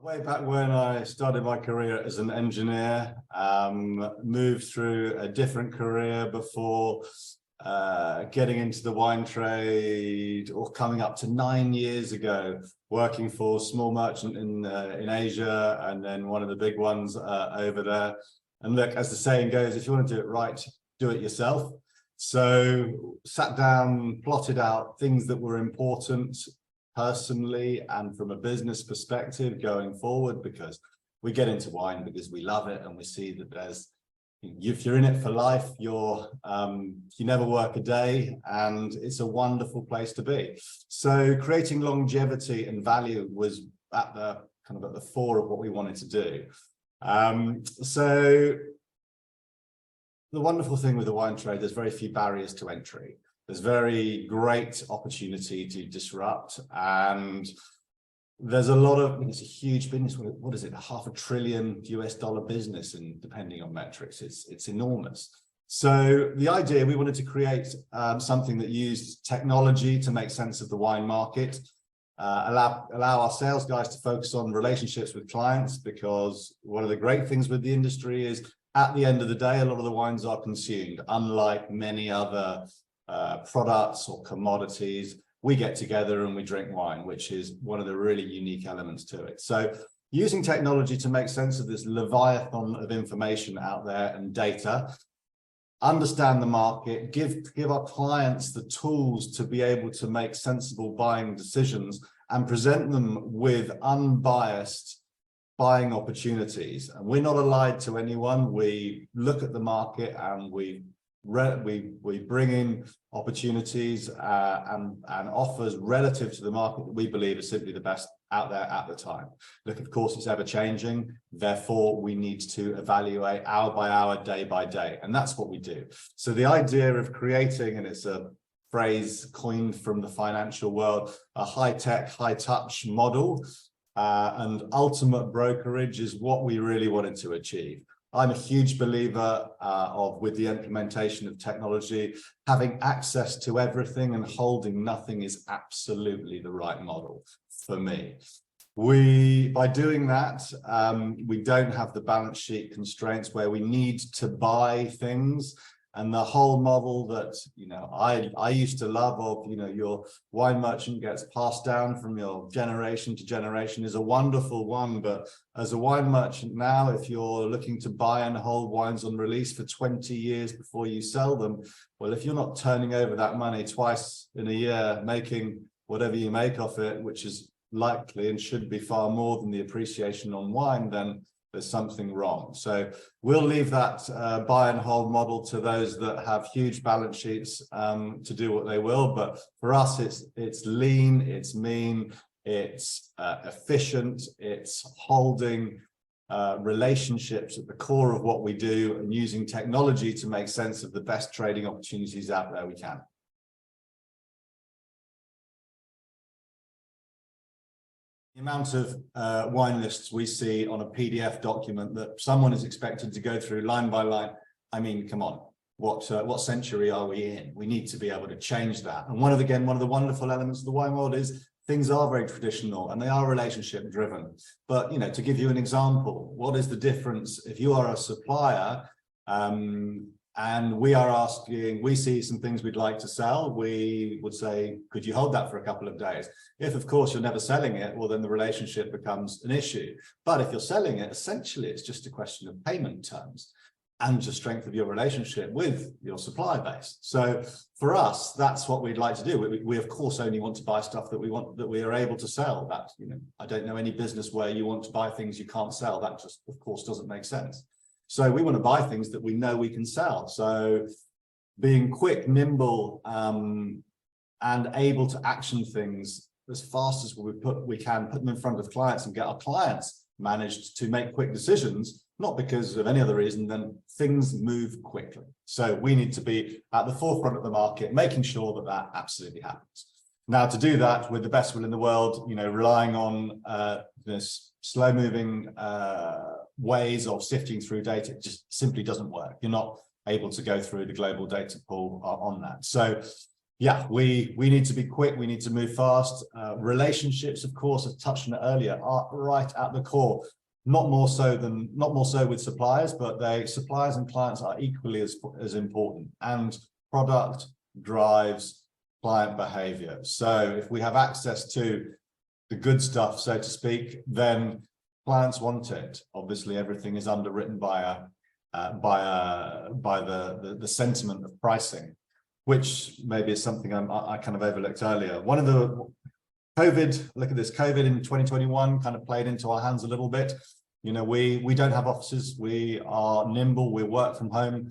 Way back when I started my career as an engineer, moved through a different career before getting into the wine trade, or coming up to 9 years ago, working for a small merchant in Asia, and then one of the big ones over there. And look, as the saying goes, if you want to do it right, do it yourself. So sat down, plotted out things that were important personally and from a business perspective going forward, because we get into wine because we love it and we see that if you're in it for life, you never work a day, and it's a wonderful place to be. So creating longevity and value was at the fore of what we wanted to do. So the wonderful thing with the wine trade, there's very few barriers to entry. There's very great opportunity to disrupt, and there's a lot of, it's a huge business. What is it? $500 billion US business, and depending on metrics, it's enormous. So the idea, we wanted to create something that used technology to make sense of the wine market, allow our sales guys to focus on relationships with clients, because one of the great things with the industry is, at the end of the day, a lot of the wines are consumed. Unlike many other products or commodities, we get together and we drink wine, which is one of the really unique elements to it. So using technology to make sense of this leviathan of information out there and data, understand the market, give our clients the tools to be able to make sensible buying decisions, and present them with unbiased buying opportunities. And we're not allied to anyone. We look at the market and we bring in opportunities and offers relative to the market that we believe is simply the best out there at the time. Look, of course, it's ever changing. Therefore, we need to evaluate hour by hour, day by day. And that's what we do. So the idea of creating, and it's a phrase coined from the financial world, a high-tech, high-touch model and ultimate brokerage is what we really wanted to achieve. I'm a huge believer with the implementation of technology, having access to everything and holding nothing is absolutely the right model for me. By doing that, we don't have the balance sheet constraints where we need to buy things. And the whole model that, I used to love of, your wine merchant gets passed down from your generation to generation is a wonderful one. But as a wine merchant now, if you're looking to buy and hold wines on release for 20 years before you sell them, well, if you're not turning over that money twice in a year, making whatever you make off it, which is likely and should be far more than the appreciation on wine, then there's something wrong. So we'll leave that buy and hold model to those that have huge balance sheets to do what they will. But for us, it's lean, it's mean, it's efficient, it's holding relationships at the core of what we do, and using technology to make sense of the best trading opportunities out there we can. The amount of wine lists we see on a PDF document that someone is expected to go through line by line. I mean, come on, what century are we in? We need to be able to change that. And one of the wonderful elements of the wine world is things are very traditional and they are relationship driven. But, to give you an example, what is the difference if you are a supplier and we see some things we'd like to sell, we would say, could you hold that for a couple of days? If, of course, you're never selling it, well, then the relationship becomes an issue. But if you're selling it, essentially, it's just a question of payment terms and the strength of your relationship with your supply base. So for us, that's what we'd like to do. We of course, only want to buy stuff that we are able to sell. That, I don't know any business where you want to buy things you can't sell. That just, of course, doesn't make sense. So we want to buy things that we know we can sell. So being quick, nimble, and able to action things as fast as we can, put them in front of clients and get our clients managed to make quick decisions, not because of any other reason than things move quickly. So we need to be at the forefront of the market, making sure that that absolutely happens. Now, to do that with the best will in the world, relying on this slow-moving ways of sifting through data, it just simply doesn't work. You're not able to go through the global data pool on that. So yeah, we need to be quick. We need to move fast. Relationships, of course, I touched on it earlier, are right at the core. Not more so with suppliers, but suppliers and clients are equally as important. And product drives client behavior. So if we have access to the good stuff, so to speak, then clients want it. Obviously, everything is underwritten by the sentiment of pricing, which maybe is something I kind of overlooked earlier. One of the look at this, COVID in 2021 kind of played into our hands a little bit. You know, we don't have offices. We are nimble. We work from home.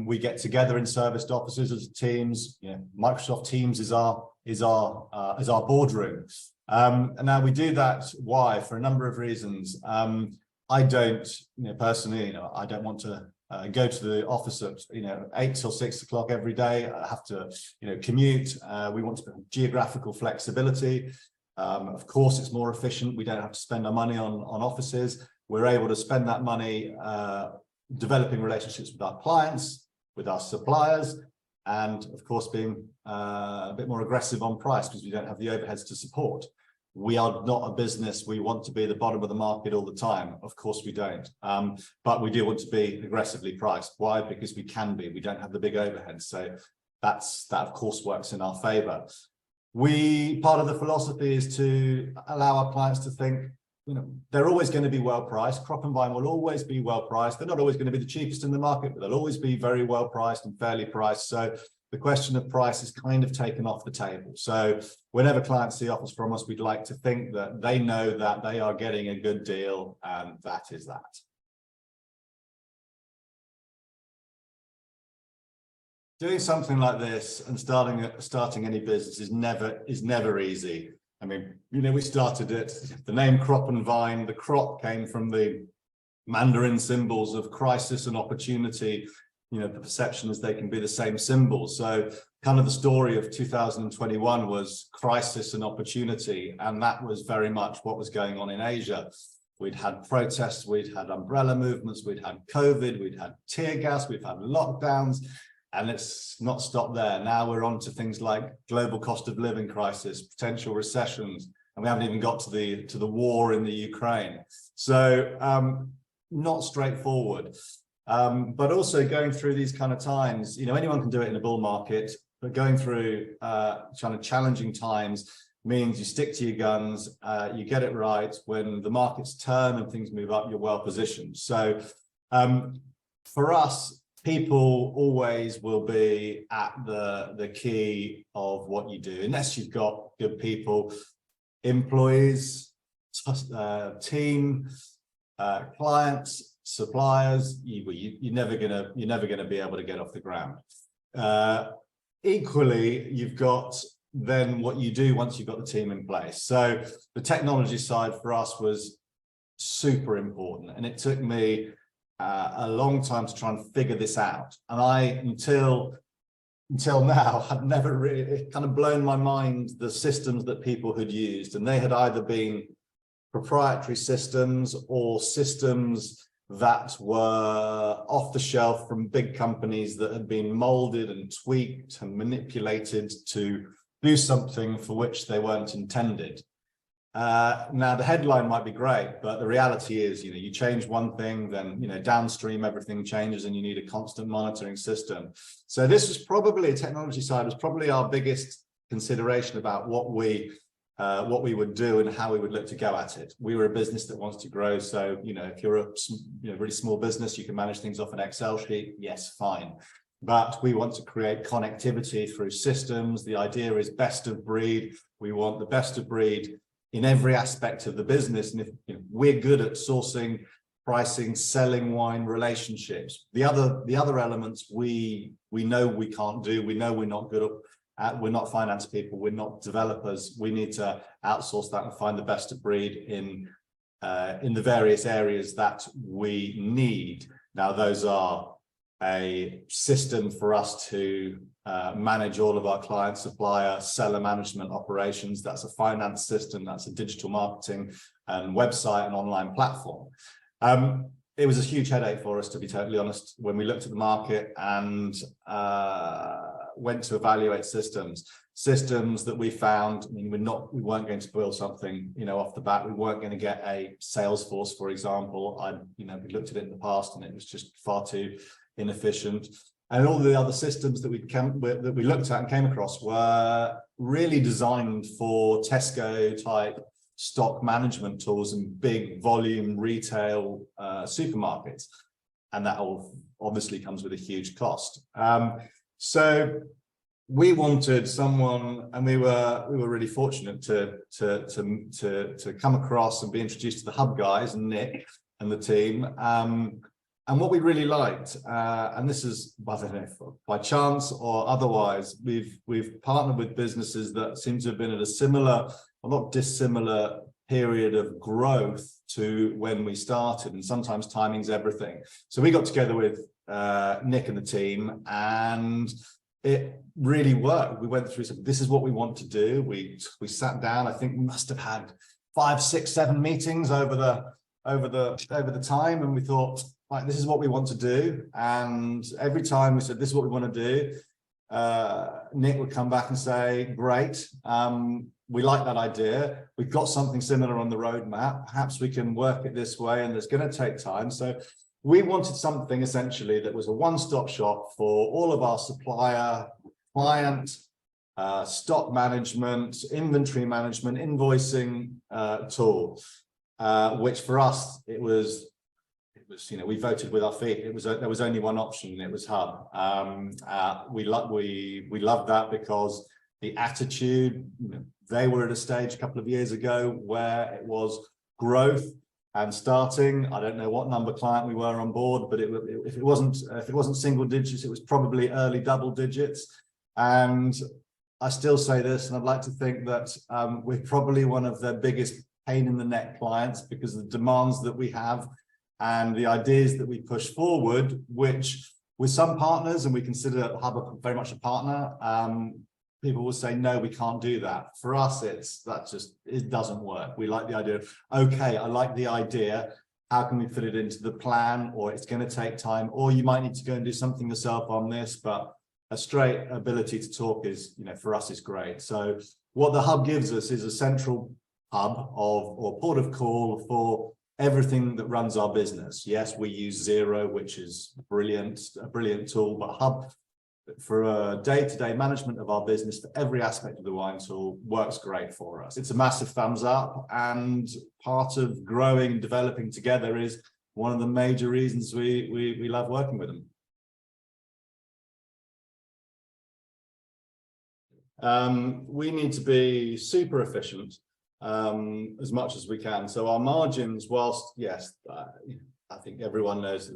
We get together in serviced offices as teams. You know, Microsoft Teams is our boardroom. And now we do that. Why? For a number of reasons. I don't, personally, I don't want to go to the office at 8 till 6 o'clock every day. I have to commute. We want to have geographical flexibility. Of course, it's more efficient. We don't have to spend our money on offices. We're able to spend that money developing relationships with our clients, with our suppliers, and of course being a bit more aggressive on price because we don't have the overheads to support. We are not a business. We want to be the bottom of the market all the time. Of course we don't. But we do want to be aggressively priced. Why? Because we can be. We don't have the big overheads. So that of course works in our favor. Part of the philosophy is to allow our clients to think, they're always going to be well priced. Crop and Vine will always be well priced. They're not always going to be the cheapest in the market, but they'll always be very well priced and fairly priced. So the question of price is kind of taken off the table. So whenever clients see offers from us, we'd like to think that they know that they are getting a good deal, and that is that. Doing something like this and starting any business is never easy. I mean, we started it, the name Crop and Vine, the crop came from the Mandarin symbols of crisis and opportunity. The perception is they can be the same symbols. So kind of the story of 2021 was crisis and opportunity. And that was very much what was going on in Asia. We'd had protests, we'd had umbrella movements, we'd had COVID, we'd had tear gas, we've had lockdowns. And it's not stopped there. Now we're on to things like global cost of living crisis, potential recessions, and we haven't even got to the war in the Ukraine. So not straightforward. But also going through these kind of times, anyone can do it in a bull market, but going through kind of challenging times means you stick to your guns, you get it right. When the markets turn and things move up, you're well positioned. So for us, people always will be at the key of what you do, unless you've got good people, employees, team, clients, suppliers. You're never gonna be able to get off the ground. Equally, you've got then what you do once you've got the team in place. So the technology side for us was super important, and it took me a long time to try and figure this out. And until now, had never really, it kind of blown my mind, the systems that people had used, and they had either been proprietary systems or systems that were off the shelf from big companies that had been molded and tweaked and manipulated to do something for which they weren't intended. Now the headline might be great, but the reality is, you change one thing, then, downstream everything changes and you need a constant monitoring system. So this was probably, a technology side was probably our biggest consideration about what we would do and how we would look to go at it. We were a business that wants to grow. So, if you're a really small business, you can manage things off an Excel sheet. Yes, fine. But we want to create connectivity through systems. The idea is best of breed. We want the best of breed in every aspect of the business. And if we're good at sourcing, pricing, selling wine, relationships, the other elements we know we can't do. We know we're not good at. We're not finance people. We're not developers. We need to outsource that and find the best of breed in the various areas that we need. Now, those are a system for us to manage all of our client, supplier, seller management operations. That's a finance system. That's a digital marketing and website and online platform. It was a huge headache for us, to be totally honest, when we looked at the market, and went to evaluate systems that we found. I mean, we weren't going to build something, off the bat. We weren't going to get a Salesforce, for example. We looked at it in the past and it was just far too inefficient. And all the other systems that we looked at and came across were really designed for Tesco type stock management tools and big volume retail supermarkets. And that all obviously comes with a huge cost. So we wanted someone, and we were really fortunate to come across and be introduced to the Hub guys and Nick and the team. And what we really liked, and this is, I don't know, by chance or otherwise, we've partnered with businesses that seem to have been at a similar, or not dissimilar, period of growth to when we started, and sometimes timing's everything. So we got together with Nick and the team, and it really worked. We went through some, this is what we want to do. We sat down. I think we must have had 5, 6, 7 meetings over the time, and we thought, right, this is what we want to do. And every time we said, this is what we want to do, Nick would come back and say, great, we like that idea. We've got something similar on the roadmap. Perhaps we can work it this way, and it's going to take time. So we wanted something essentially that was a one-stop shop for all of our supplier, client, stock management, inventory management, invoicing tool, which for us, it was, we voted with our feet. There was only one option, and it was Hub. We loved that because the attitude, they were at a stage a couple of years ago where it was growth and starting. I don't know what number client we were on board, but if it wasn't single digits, it was probably early double digits. And I still say this, and I'd like to think that we're probably one of their biggest pain in the neck clients, because of the demands that we have and the ideas that we push forward, which with some partners, and we consider Hub very much a partner, people will say, no, we can't do that. For us, it doesn't work. We like the idea of, okay, I like the idea. How can we fit it into the plan? Or it's going to take time, or you might need to go and do something yourself on this, but a straight ability to talk is, for us is great. So what the Hub gives us is a central hub or port of call for everything that runs our business. Yes, we use Xero, which is a brilliant tool, but Hub, for a day-to-day management of our business, for every aspect of the wine tool, works great for us. It's a massive thumbs up, and part of growing and developing together is one of the major reasons we love working with them. We need to be super efficient as much as we can. So our margins, whilst, yes, I think everyone knows,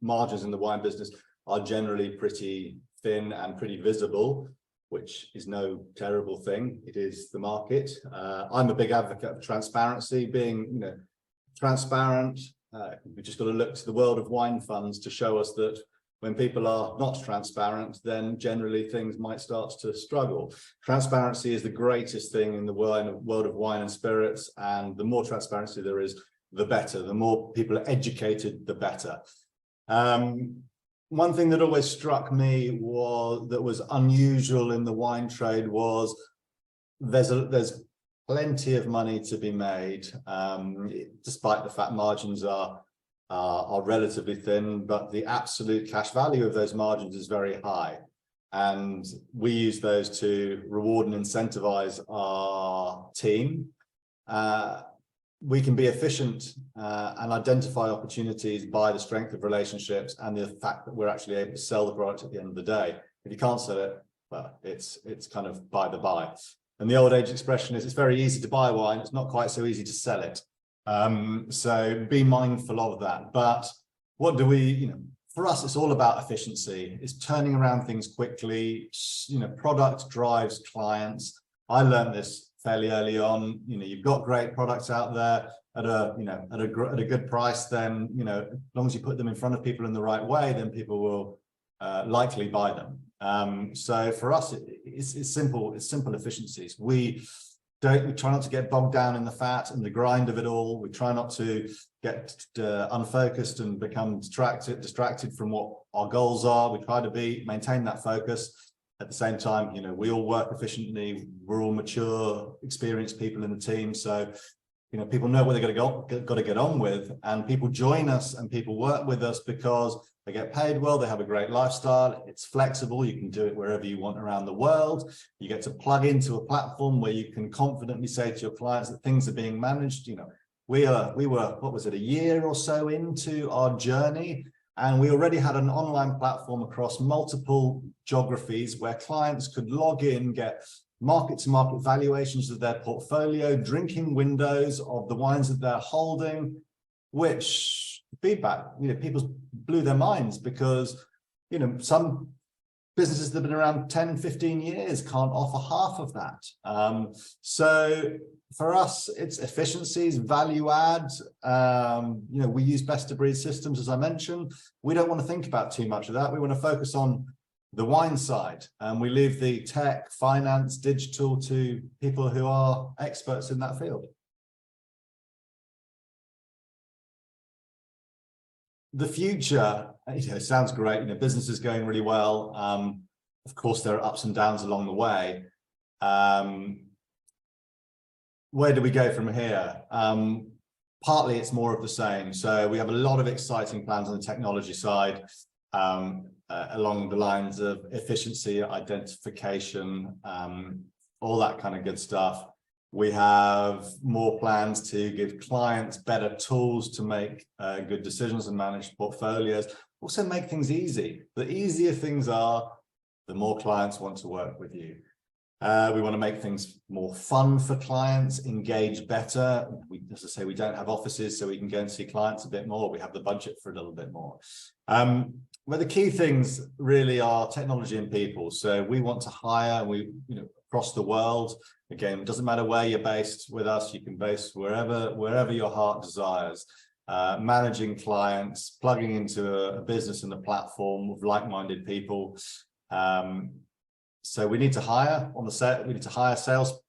margins in the wine business are generally pretty thin and pretty visible, which is no terrible thing. It is the market. I'm a big advocate of transparency, being, transparent. We just got to look to the world of wine funds to show us that when people are not transparent, then generally things might start to struggle. Transparency is the greatest thing in the world of wine and spirits, and the more transparency there is, the better. The more people are educated, the better. One thing that always struck me that was unusual in the wine trade was there's plenty of money to be made, despite the fact margins are relatively thin, but the absolute cash value of those margins is very high. And we use those to reward and incentivize our team. We can be efficient and identify opportunities by the strength of relationships and the fact that we're actually able to sell the product at the end of the day. If you can't sell it, well, it's kind of by the by. And the old age expression is, it's very easy to buy wine, it's not quite so easy to sell it. So be mindful of that. But what do we, for us, it's all about efficiency. It's turning around things quickly. Product drives clients. I learned this fairly early on. You've got great products out there at a good price, then as long as you put them in front of people in the right way, then people will likely buy them. So for us, it's simple efficiencies. We try not to get bogged down in the fat and the grind of it all. We try not to get unfocused and become distracted from what our goals are. We try to maintain that focus. At the same time, we all work efficiently. We're all mature, experienced people in the team. So, people know what they're got to get on with, and people join us and people work with us because they get paid well, they have a great lifestyle, it's flexible, you can do it wherever you want around the world. You get to plug into a platform where you can confidently say to your clients that things are being managed. We were, what was it, a year or so into our journey, and we already had an online platform across multiple geographies where clients could log in, get market-to-market valuations of their portfolio, drinking windows of the wines that they're holding, which feedback, people blew their minds because, some businesses that have been around 10, 15 years can't offer half of that. So for us, it's efficiencies, value add. We use best of breed systems, as I mentioned. We don't want to think about too much of that. We want to focus on the wine side, and we leave the tech, finance, digital to people who are experts in that field. The future, sounds great. Business is going really well. Of course, there are ups and downs along the way. Where do we go from here? Partly, it's more of the same. So we have a lot of exciting plans on the technology side, along the lines of efficiency, identification, all that kind of good stuff. We have more plans to give clients better tools to make good decisions and manage portfolios. Also make things easy. The easier things are, the more clients want to work with you. We want to make things more fun for clients, engage better. As I say, we don't have offices, so we can go and see clients a bit more. We have the budget for a little bit more. But the key things really are technology and people. So we want to hire, across the world. Again, it doesn't matter where you're based with us. You can base wherever your heart desires. Managing clients, plugging into a business and a platform with like-minded people. So we need to hire on the set. We need to hire sales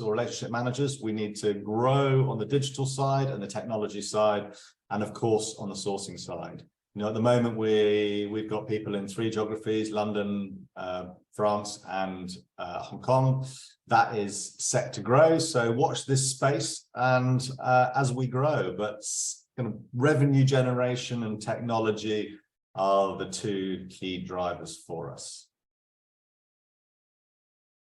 or relationship managers. We need to grow on the digital side and the technology side, and of course on the sourcing side. At the moment we've got people in 3 geographies: London, France, and Hong Kong. That is set to grow. So watch this space, and as we grow, but kind of revenue generation and technology are the 2 key drivers for us.